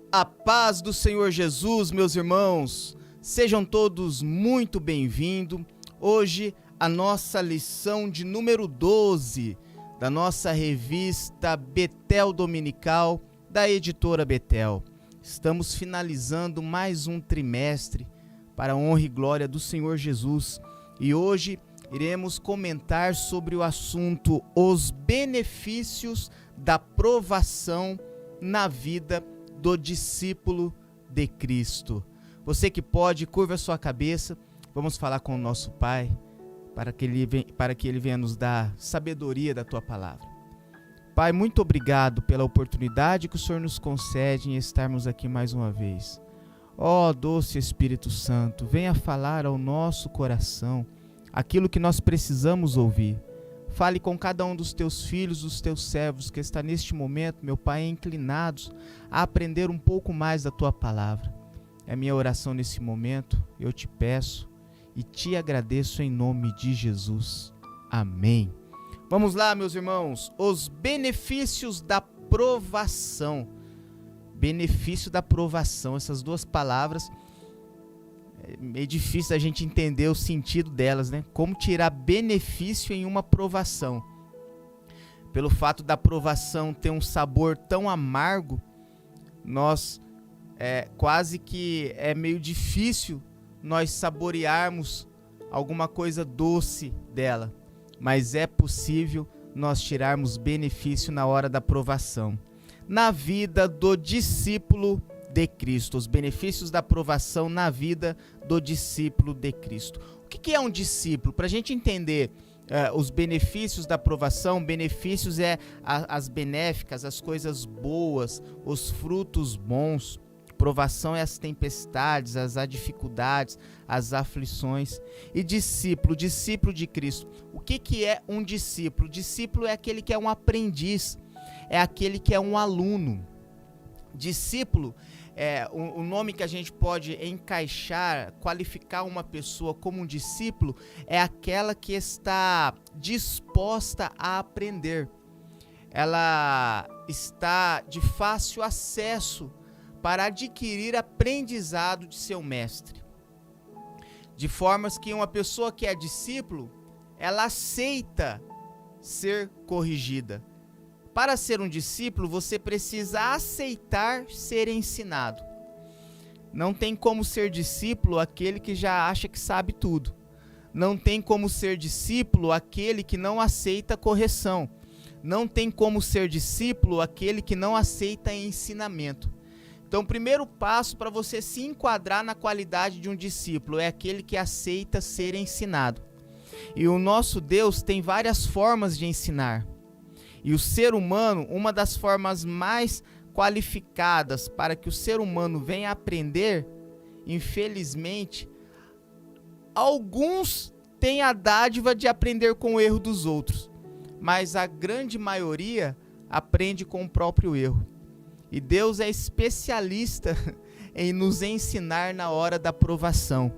A paz do Senhor Jesus, meus irmãos, sejam todos muito bem-vindos. Hoje, a nossa lição de número 12 da nossa revista Betel Dominical, da editora Betel. Estamos finalizando mais um trimestre para a honra e glória do Senhor Jesus. E hoje iremos comentar sobre o assunto os benefícios da provação na vida do discípulo de Cristo. Você que pode, curva a sua cabeça, vamos falar com o nosso Pai, para que Ele venha nos dar sabedoria da Tua Palavra. Pai, muito obrigado pela oportunidade que o Senhor nos concede em estarmos aqui mais uma vez. Ó doce Espírito Santo, venha falar ao nosso coração aquilo que nós precisamos ouvir. Fale com cada um dos teus filhos, dos teus servos que está neste momento, meu Pai, inclinados a aprender um pouco mais da Tua Palavra. É a minha oração nesse momento, eu te peço e te agradeço em nome de Jesus. Amém. Vamos lá, meus irmãos, os benefícios da provação. Benefício da provação, essas duas palavras, é meio difícil a gente entender o sentido delas, né? Como tirar benefício em uma provação? Pelo fato da provação ter um sabor tão amargo, quase que é meio difícil nós saborearmos alguma coisa doce dela. Mas é possível nós tirarmos benefício na hora da provação. Na vida do discípulo de Cristo, os benefícios da provação na vida do discípulo de Cristo. O que é um discípulo? Para a gente entender os benefícios da provação, benefícios as benéficas, as coisas boas, os frutos bons. Provação é as tempestades, as dificuldades, as aflições. E discípulo de Cristo. O que é um discípulo? Discípulo é aquele que é um aprendiz, é aquele que é um aluno. Discípulo é o nome que a gente pode encaixar, qualificar uma pessoa como um discípulo, é aquela que está disposta a aprender. Ela está de fácil acesso para adquirir aprendizado de seu mestre. De formas que uma pessoa que é discípulo, ela aceita ser corrigida. Para ser um discípulo, você precisa aceitar ser ensinado. Não tem como ser discípulo aquele que já acha que sabe tudo. Não tem como ser discípulo aquele que não aceita correção. Não tem como ser discípulo aquele que não aceita ensinamento. Então, o primeiro passo para você se enquadrar na qualidade de um discípulo é aquele que aceita ser ensinado. E o nosso Deus tem várias formas de ensinar. E o ser humano, uma das formas mais qualificadas para que o ser humano venha aprender, infelizmente, alguns têm a dádiva de aprender com o erro dos outros, mas a grande maioria aprende com o próprio erro. E Deus é especialista em nos ensinar na hora da provação.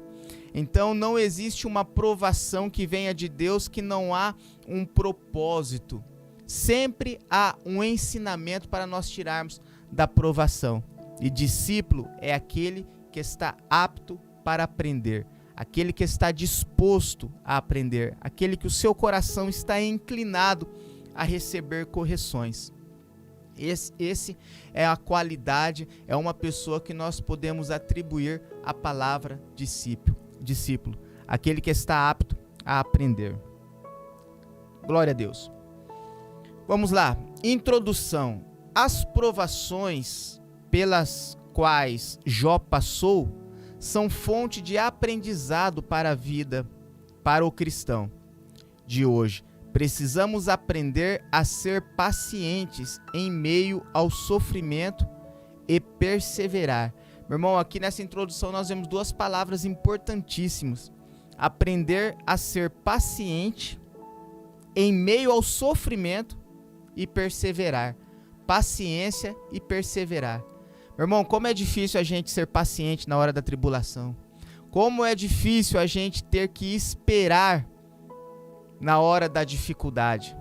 Então não existe uma provação que venha de Deus que não há um propósito. Sempre há um ensinamento para nós tirarmos da provação. E discípulo é aquele que está apto para aprender, aquele que está disposto a aprender, aquele que o seu coração está inclinado a receber correções. Esse é a qualidade, é uma pessoa que nós podemos atribuir a palavra discípulo, aquele que está apto a aprender. Glória a Deus. Vamos lá, introdução. As provações pelas quais Jó passou são fonte de aprendizado para a vida, para o cristão de hoje. Precisamos aprender a ser pacientes em meio ao sofrimento e perseverar. Meu irmão, aqui nessa introdução nós vemos duas palavras importantíssimas. Aprender a ser paciente em meio ao sofrimento e perseverar. Paciência e perseverar. Meu irmão, como é difícil a gente ser paciente na hora da tribulação. Como é difícil a gente ter que esperar na hora da dificuldade.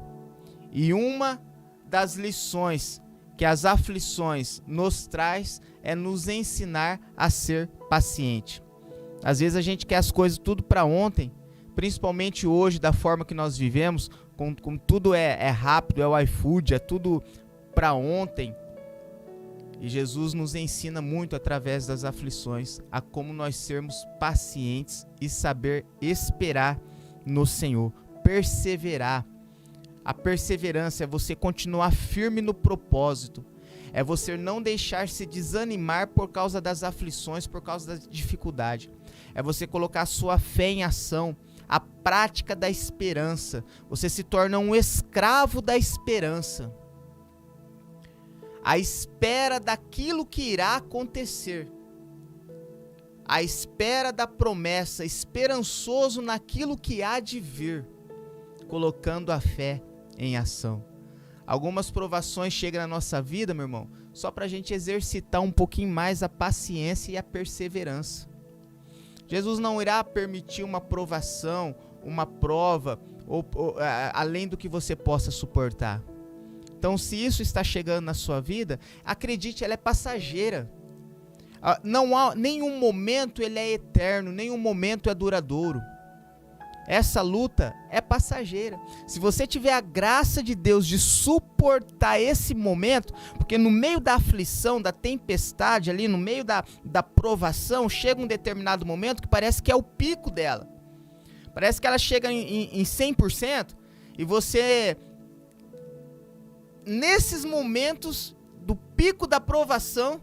E uma das lições que as aflições nos traz é nos ensinar a ser paciente. Às vezes a gente quer as coisas tudo para ontem, principalmente hoje, da forma que nós vivemos, com tudo é rápido, é o iFood, é tudo para ontem. E Jesus nos ensina muito através das aflições a como nós sermos pacientes e saber esperar no Senhor, perseverar. A perseverança é você continuar firme no propósito, é você não deixar se desanimar por causa das aflições, por causa da dificuldade. É você colocar a sua fé em ação, a prática da esperança. Você se torna um escravo da esperança. A espera daquilo que irá acontecer. A espera da promessa, esperançoso naquilo que há de vir, colocando a fé em ação. Algumas provações chegam na nossa vida, meu irmão, só para a gente exercitar um pouquinho mais a paciência e a perseverança. Jesus não irá permitir uma provação, uma prova, além do que você possa suportar. Então, se isso está chegando na sua vida, acredite, ela é passageira. Não há nenhum momento ele é eterno, nenhum momento é duradouro. Essa luta é passageira. Se você tiver a graça de Deus de suportar esse momento, porque no meio da aflição, da tempestade, ali no meio da provação, chega um determinado momento que parece que é o pico dela. Parece que ela chega em 100% e você, nesses momentos do pico da provação,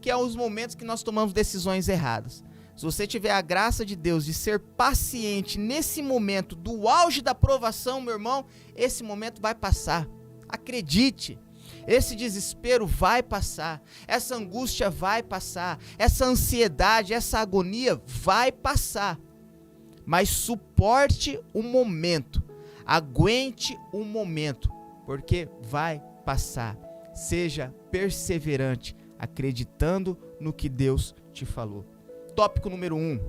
que é os momentos que nós tomamos decisões erradas. Se você tiver a graça de Deus de ser paciente nesse momento do auge da provação, meu irmão, esse momento vai passar. Acredite, esse desespero vai passar, essa angústia vai passar, essa ansiedade, essa agonia vai passar. Mas suporte o momento, aguente o momento, porque vai passar. Seja perseverante, acreditando no que Deus te falou. Tópico número 1.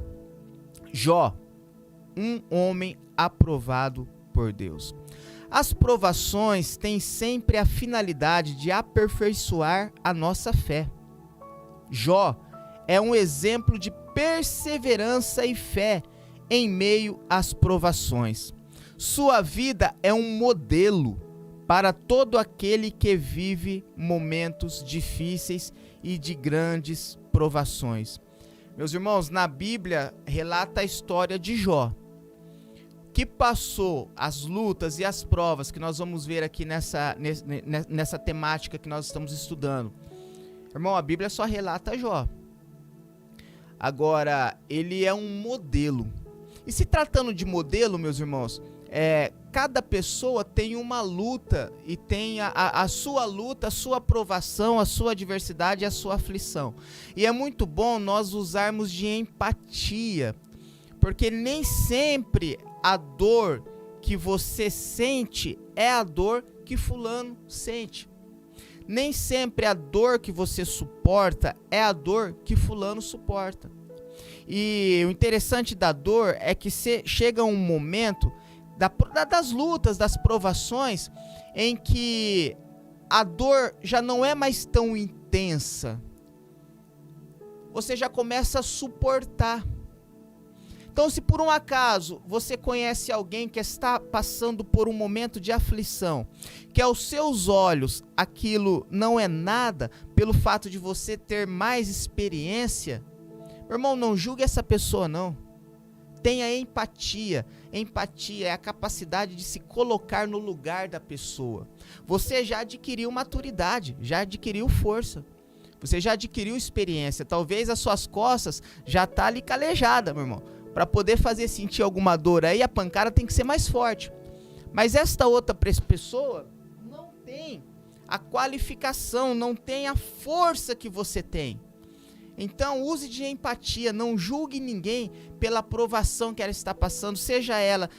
Jó, um homem aprovado por Deus. As provações têm sempre a finalidade de aperfeiçoar a nossa fé. Jó é um exemplo de perseverança e fé em meio às provações. Sua vida é um modelo para todo aquele que vive momentos difíceis e de grandes provações. Meus irmãos, na Bíblia relata a história de Jó, que passou as lutas e as provas que nós vamos ver aqui nessa temática que nós estamos estudando. Irmão, a Bíblia só relata Jó. Agora, ele é um modelo. E se tratando de modelo, meus irmãos, cada pessoa tem uma luta e tem a sua luta, a sua provação, a sua adversidade e a sua aflição. E é muito bom nós usarmos de empatia, porque nem sempre a dor que você sente é a dor que fulano sente. Nem sempre a dor que você suporta é a dor que fulano suporta. E o interessante da dor é que chega um momento das lutas, das provações, em que a dor já não é mais tão intensa. Você já começa a suportar. Então, se por um acaso você conhece alguém que está passando por um momento de aflição, que aos seus olhos aquilo não é nada, pelo fato de você ter mais experiência, meu irmão, não julgue essa pessoa não. Tenha empatia. Empatia é a capacidade de se colocar no lugar da pessoa. Você já adquiriu maturidade, já adquiriu força. Você já adquiriu experiência. Talvez as suas costas já estão ali calejadas, meu irmão. Para poder fazer sentir alguma dor aí, a pancada tem que ser mais forte. Mas esta outra pessoa não tem a qualificação, não tem a força que você tem. Então use de empatia, não julgue ninguém pela provação que ela está passando, seja ela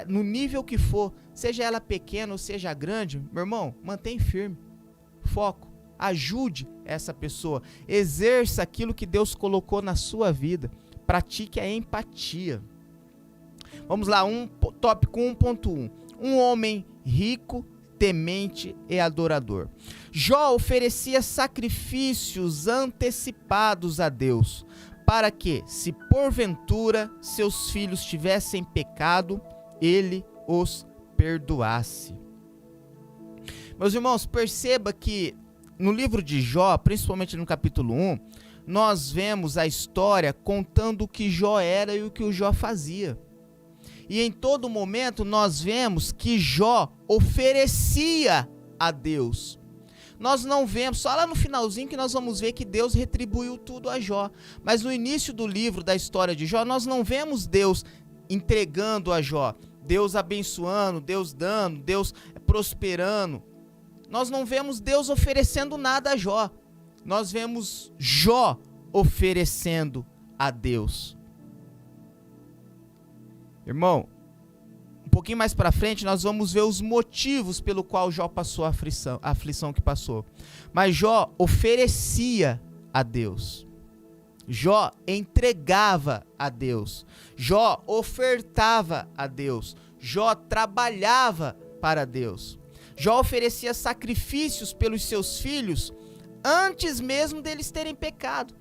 no nível que for, seja ela pequena ou seja grande. Meu irmão, mantém firme, foco, ajude essa pessoa, exerça aquilo que Deus colocou na sua vida, pratique a empatia. Vamos lá, tópico 1.1. Um homem rico temente e adorador. Jó oferecia sacrifícios antecipados a Deus, para que, se porventura seus filhos tivessem pecado, ele os perdoasse. Meus irmãos, perceba que no livro de Jó, principalmente no capítulo 1, nós vemos a história contando o que Jó era e o que o Jó fazia. E em todo momento nós vemos que Jó oferecia a Deus. Nós não vemos, só lá no finalzinho que nós vamos ver que Deus retribuiu tudo a Jó. Mas no início do livro, da história de Jó, nós não vemos Deus entregando a Jó, Deus abençoando, Deus dando, Deus prosperando. Nós não vemos Deus oferecendo nada a Jó. Nós vemos Jó oferecendo a Deus. Irmão, um pouquinho mais para frente nós vamos ver os motivos pelo qual Jó passou a aflição que passou. Mas Jó oferecia a Deus. Jó entregava a Deus. Jó ofertava a Deus. Jó trabalhava para Deus. Jó oferecia sacrifícios pelos seus filhos antes mesmo deles terem pecado.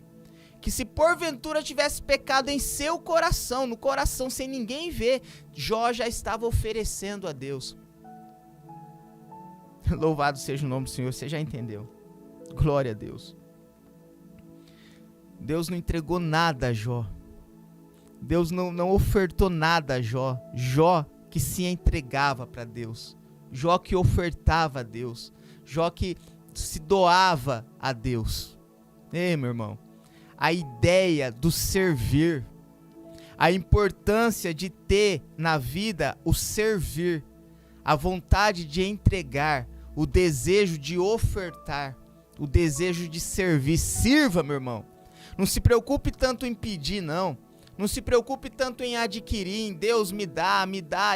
Que se porventura tivesse pecado em seu coração, no coração, sem ninguém ver, Jó já estava oferecendo a Deus. Louvado seja o nome do Senhor, você já entendeu. Glória a Deus. Deus não entregou nada a Jó. Deus não ofertou nada a Jó. Jó que se entregava para Deus. Jó que ofertava a Deus. Jó que se doava a Deus. Ei, meu irmão. A ideia do servir, a importância de ter na vida o servir, a vontade de entregar, o desejo de ofertar, o desejo de servir. Sirva, meu irmão. Não se preocupe tanto em pedir, não. Não se preocupe tanto em adquirir, em Deus me dá,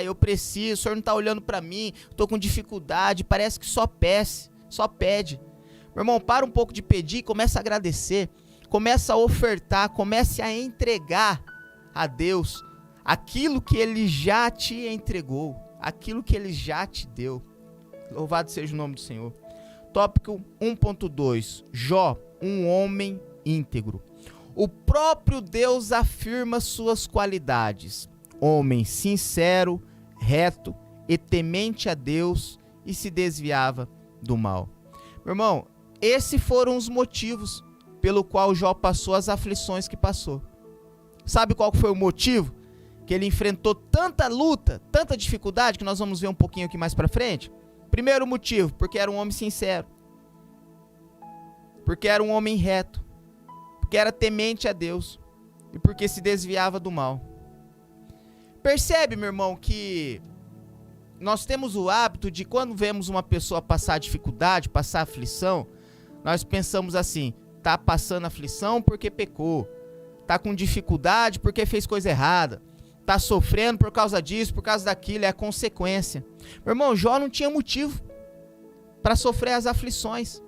eu preciso, o Senhor não está olhando para mim, estou com dificuldade, parece que só pede. Meu irmão, para um pouco de pedir e começa a agradecer. Começa a ofertar, comece a entregar a Deus aquilo que Ele já te entregou, aquilo que Ele já te deu. Louvado seja o nome do Senhor. Tópico 1.2. Jó, um homem íntegro. O próprio Deus afirma suas qualidades. Homem sincero, reto e temente a Deus, e se desviava do mal. Meu irmão, esses foram os motivos pelo qual Jó passou as aflições que passou. Sabe qual foi o motivo? Que ele enfrentou tanta luta, tanta dificuldade, que nós vamos ver um pouquinho aqui mais pra frente. Primeiro motivo, porque era um homem sincero. Porque era um homem reto. Porque era temente a Deus. E porque se desviava do mal. Percebe, meu irmão, que nós temos o hábito de, quando vemos uma pessoa passar dificuldade, passar aflição, nós pensamos assim: tá passando aflição porque pecou, tá com dificuldade porque fez coisa errada, tá sofrendo por causa disso, por causa daquilo, é a consequência. Meu irmão, Jó não tinha motivo para sofrer as aflições.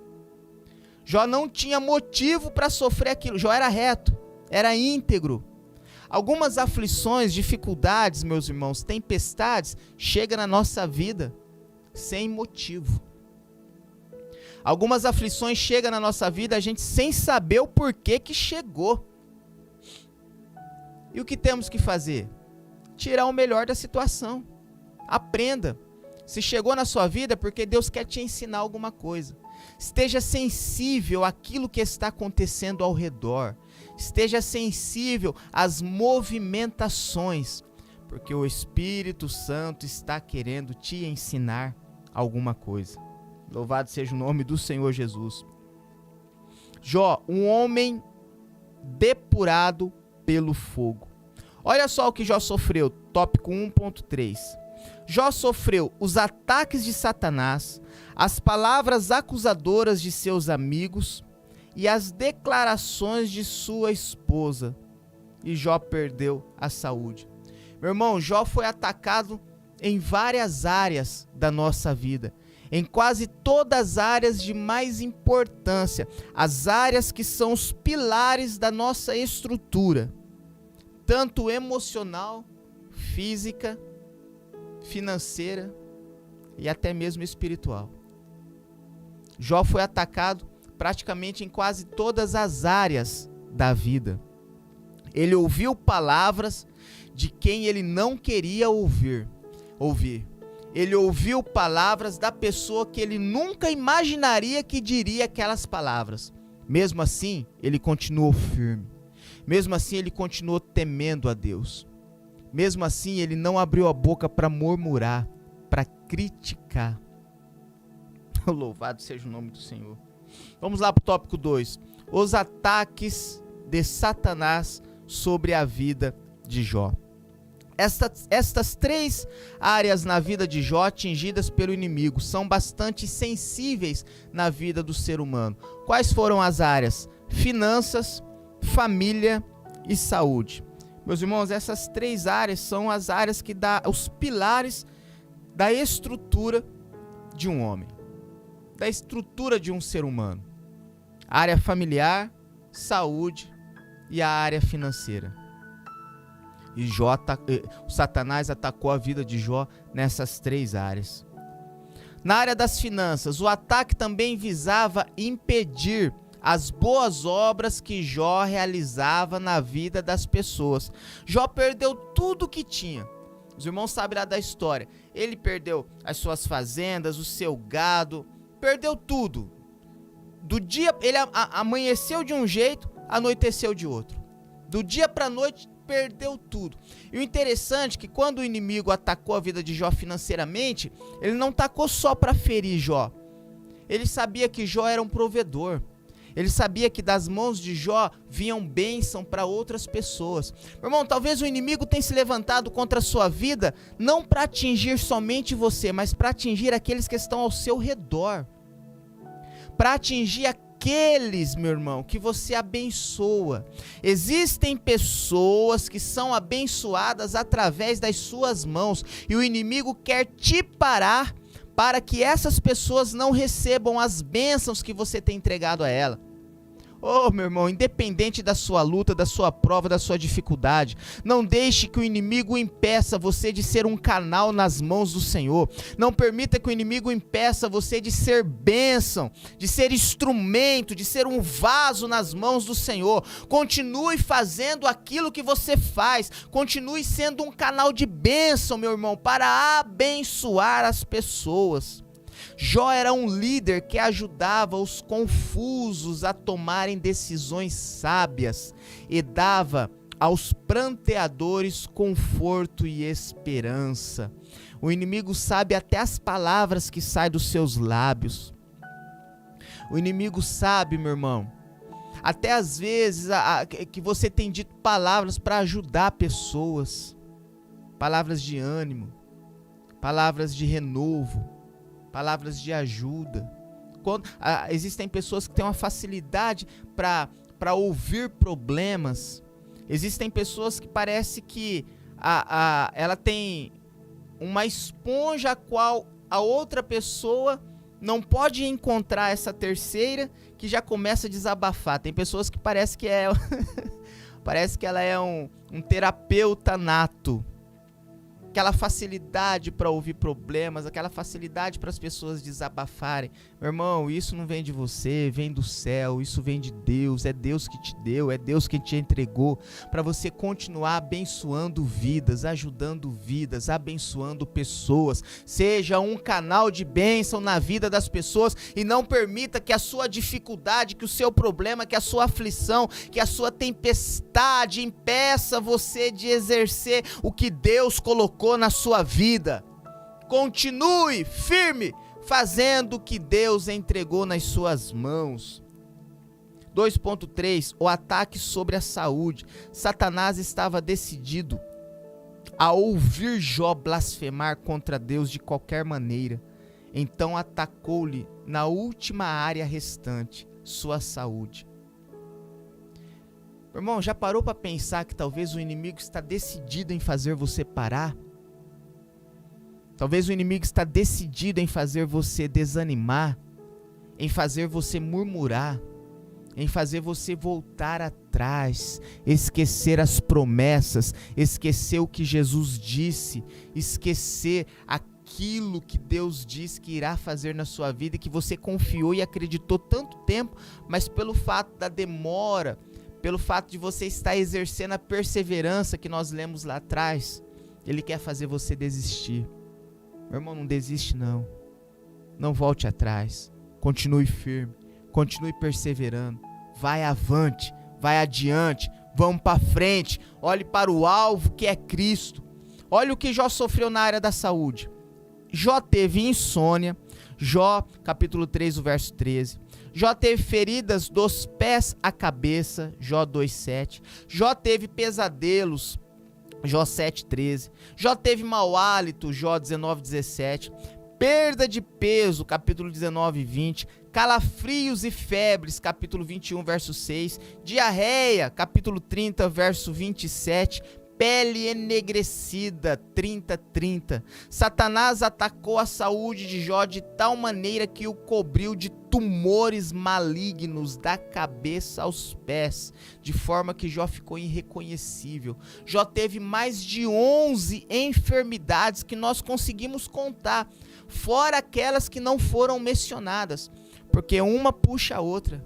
Jó não tinha motivo para sofrer aquilo. Jó era reto, era íntegro. Algumas aflições, dificuldades, meus irmãos, tempestades, chegam na nossa vida sem motivo. Algumas aflições chegam na nossa vida, a gente sem saber o porquê que chegou. E o que temos que fazer? Tirar o melhor da situação. Aprenda. Se chegou na sua vida é porque Deus quer te ensinar alguma coisa. Esteja sensível àquilo que está acontecendo ao redor. Esteja sensível às movimentações, porque o Espírito Santo está querendo te ensinar alguma coisa. Louvado seja o nome do Senhor Jesus. Jó, um homem depurado pelo fogo. Olha só o que Jó sofreu, tópico 1.3. Jó sofreu os ataques de Satanás, as palavras acusadoras de seus amigos e as declarações de sua esposa. E Jó perdeu a saúde. Meu irmão, Jó foi atacado em várias áreas da nossa vida. Em quase todas as áreas de mais importância, as áreas que são os pilares da nossa estrutura, tanto emocional, física, financeira, e até mesmo espiritual. Jó foi atacado praticamente em quase todas as áreas da vida. Ele ouviu palavras de quem ele não queria ouvir. Ele ouviu palavras da pessoa que ele nunca imaginaria que diria aquelas palavras. Mesmo assim, ele continuou firme. Mesmo assim, ele continuou temendo a Deus. Mesmo assim, ele não abriu a boca para murmurar, para criticar. Louvado seja o nome do Senhor. Vamos lá para o tópico 2. Os ataques de Satanás sobre a vida de Jó. Estas 3 áreas na vida de Jó atingidas pelo inimigo são bastante sensíveis na vida do ser humano. Quais foram as áreas? Finanças, família e saúde. Meus irmãos, essas 3 áreas são as áreas que dão os pilares da estrutura de um homem, da estrutura de um ser humano. A área familiar, saúde e a área financeira. E o Satanás atacou a vida de Jó nessas 3 áreas. Na área das finanças, o ataque também visava impedir as boas obras que Jó realizava na vida das pessoas. Jó perdeu tudo que tinha. Os irmãos sabem lá da história. Ele perdeu as suas fazendas, o seu gado, perdeu tudo. Do dia, ele amanheceu de um jeito, anoiteceu de outro. Do dia para a noite, perdeu tudo. E o interessante é que quando o inimigo atacou a vida de Jó financeiramente, ele não atacou só para ferir Jó. Ele sabia que Jó era um provedor. Ele sabia que das mãos de Jó vinham bênção para outras pessoas. Meu irmão, talvez o inimigo tenha se levantado contra a sua vida, não para atingir somente você, mas para atingir aqueles que estão ao seu redor. Para atingir aqueles, meu irmão, que você abençoa. Existem pessoas que são abençoadas através das suas mãos, e o inimigo quer te parar para que essas pessoas não recebam as bênçãos que você tem entregado a ela. Oh, meu irmão, independente da sua luta, da sua prova, da sua dificuldade, não deixe que o inimigo impeça você de ser um canal nas mãos do Senhor. Não permita que o inimigo impeça você de ser bênção, de ser instrumento, de ser um vaso nas mãos do Senhor. Continue fazendo aquilo que você faz. Continue sendo um canal de bênção, meu irmão, para abençoar as pessoas. Jó era um líder que ajudava os confusos a tomarem decisões sábias e dava aos pranteadores conforto e esperança. O inimigo sabe até as palavras que saem dos seus lábios. O inimigo sabe, meu irmão, até às vezes que você tem dito palavras para ajudar pessoas, palavras de ânimo, palavras de renovo, palavras de ajuda. Existem pessoas que têm uma facilidade para ouvir problemas. Existem pessoas que parece que ela tem uma esponja a qual a outra pessoa não pode encontrar essa terceira, que já começa a desabafar. Tem pessoas que parece que parece que ela é um terapeuta nato. Aquela facilidade para ouvir problemas, aquela facilidade para as pessoas desabafarem. Meu irmão, isso não vem de você, vem do céu, isso vem de Deus, é Deus que te deu, é Deus que te entregou, para você continuar abençoando vidas, ajudando vidas, abençoando pessoas. Seja um canal de bênção na vida das pessoas e não permita que a sua dificuldade, que o seu problema, que a sua aflição, que a sua tempestade impeça você de exercer o que Deus colocou na sua vida. Continue firme, fazendo o que Deus entregou nas suas mãos. 2.3. O ataque sobre a saúde. Satanás estava decidido a ouvir Jó blasfemar contra Deus de qualquer maneira. Então atacou-lhe na última área restante, sua saúde. Irmão, já parou para pensar que talvez o inimigo está decidido em fazer você parar? Talvez o inimigo está decidido em fazer você desanimar, em fazer você murmurar, em fazer você voltar atrás, esquecer as promessas, esquecer o que Jesus disse, esquecer aquilo que Deus diz que irá fazer na sua vida e que você confiou e acreditou tanto tempo, mas pelo fato da demora, pelo fato de você estar exercendo a perseverança que nós lemos lá atrás, Ele quer fazer você desistir. Meu irmão, não desiste não. Não volte atrás. Continue firme. Continue perseverando. Vai avante. Vai adiante. Vamos para frente. Olhe para o alvo que é Cristo. Olha o que Jó sofreu na área da saúde. Jó teve insônia. Jó, capítulo 3, o verso 13. Jó teve feridas dos pés à cabeça. Jó 2,7. Jó teve pesadelos. Jó 7,13. Jó teve mau hálito. Jó 19,17. Perda de peso, capítulo 19 e 20, calafrios e febres, capítulo 21, verso 6, diarreia, capítulo 30, verso 27, pele enegrecida, 30. Satanás atacou a saúde de Jó de tal maneira que o cobriu de tumores malignos da cabeça aos pés, de forma que Jó ficou irreconhecível. Jó teve mais de 11 enfermidades que nós conseguimos contar, fora aquelas que não foram mencionadas, porque uma puxa a outra.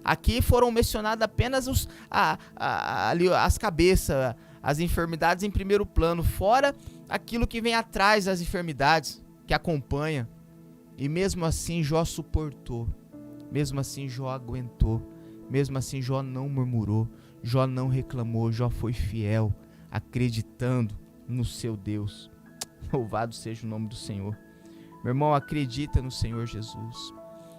Aqui foram mencionadas apenas as cabeças, as enfermidades em primeiro plano, fora aquilo que vem atrás das enfermidades, que acompanha. E mesmo assim Jó suportou, mesmo assim Jó aguentou, mesmo assim Jó não murmurou, Jó não reclamou, Jó foi fiel, acreditando no seu Deus. Louvado seja o nome do Senhor. Meu irmão, acredita no Senhor Jesus.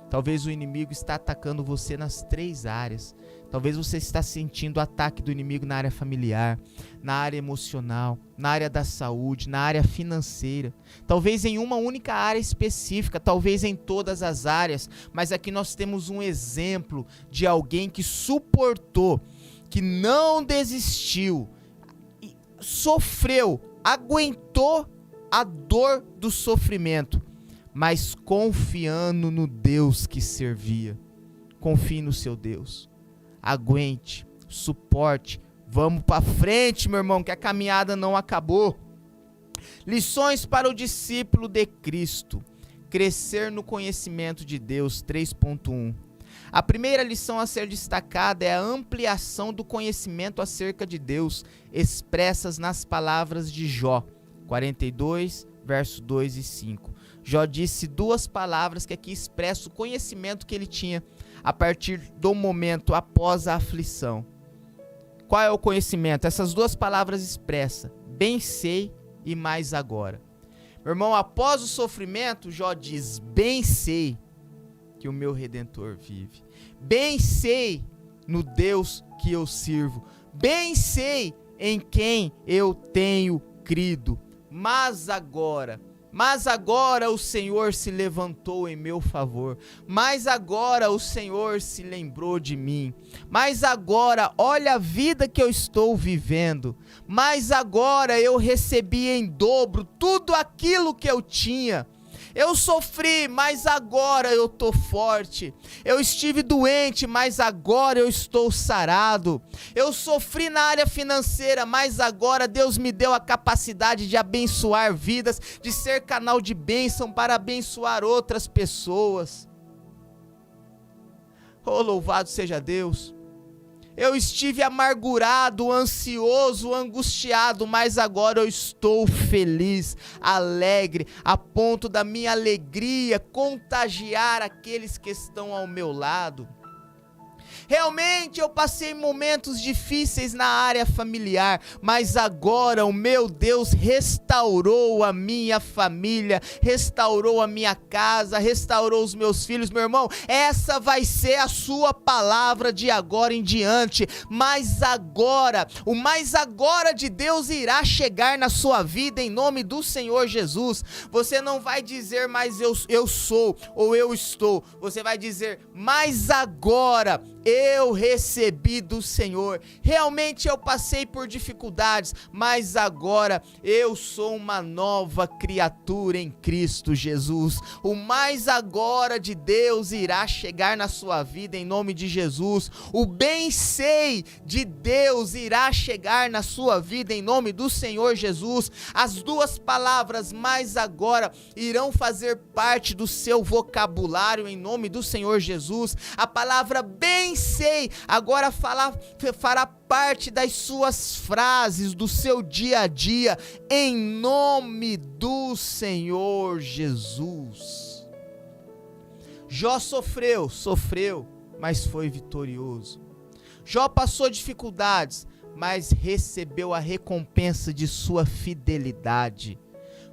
Talvez o inimigo está atacando você nas 3 áreas. Talvez você está sentindo o ataque do inimigo na área familiar, na área emocional, na área da saúde, na área financeira. Talvez em uma única área específica, talvez em todas as áreas. Mas aqui nós temos um exemplo de alguém que suportou, que não desistiu, sofreu, aguentou a dor do sofrimento, mas confiando no Deus que servia. Confie no seu Deus. Aguente, suporte. Vamos para frente, meu irmão, que a caminhada não acabou. Lições para o discípulo de Cristo. Crescer no conhecimento de Deus, 3.1. A primeira lição a ser destacada é a ampliação do conhecimento acerca de Deus, expressas nas palavras de Jó, 42, versos 2 e 5. Jó disse 2 palavras que aqui expressam o conhecimento que ele tinha a partir do momento após a aflição. Qual é o conhecimento? Essas 2 palavras expressam: bem sei e mais agora. Meu irmão, após o sofrimento, Jó diz: bem sei que o meu Redentor vive. Bem sei no Deus que eu sirvo. Bem sei em quem eu tenho crido. Mas agora o Senhor se levantou em meu favor. Mas agora o Senhor se lembrou de mim. Mas agora, olha a vida que eu estou vivendo. Mas agora eu recebi em dobro tudo aquilo que eu tinha. Eu sofri, mas agora eu estou forte. Eu estive doente, mas agora eu estou sarado. Eu sofri na área financeira, mas agora Deus me deu a capacidade de abençoar vidas, de ser canal de bênção para abençoar outras pessoas. Oh, louvado seja Deus. Eu estive amargurado, ansioso, angustiado, mas agora eu estou feliz, alegre, a ponto da minha alegria contagiar aqueles que estão ao meu lado. Realmente eu passei momentos difíceis na área familiar, mas agora o meu Deus restaurou a minha família, restaurou a minha casa, restaurou os meus filhos. Meu irmão, essa vai ser a sua palavra de agora em diante. Mas agora, o mais agora de Deus irá chegar na sua vida em nome do Senhor Jesus. Você não vai dizer mais eu sou ou eu estou. Você vai dizer, mas agora eu recebi do Senhor. Realmente eu passei por dificuldades, mas agora eu sou uma nova criatura em Cristo Jesus. O mais agora de Deus irá chegar na sua vida em nome de Jesus. O bem sei de Deus irá chegar na sua vida em nome do Senhor Jesus. As duas palavras mais agora irão fazer parte do seu vocabulário em nome do Senhor Jesus. A palavra bem sei agora fará parte das suas frases, do seu dia a dia, em nome do Senhor Jesus. Jó sofreu, mas foi vitorioso. Jó passou dificuldades, mas recebeu a recompensa de sua fidelidade.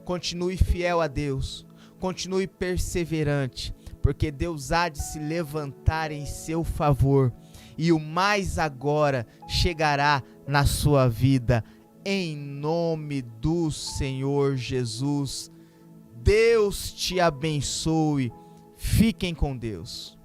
Continue fiel a Deus, continue perseverante, porque Deus há de se levantar em seu favor, e o mais agora chegará na sua vida, em nome do Senhor Jesus. Deus te abençoe, fiquem com Deus.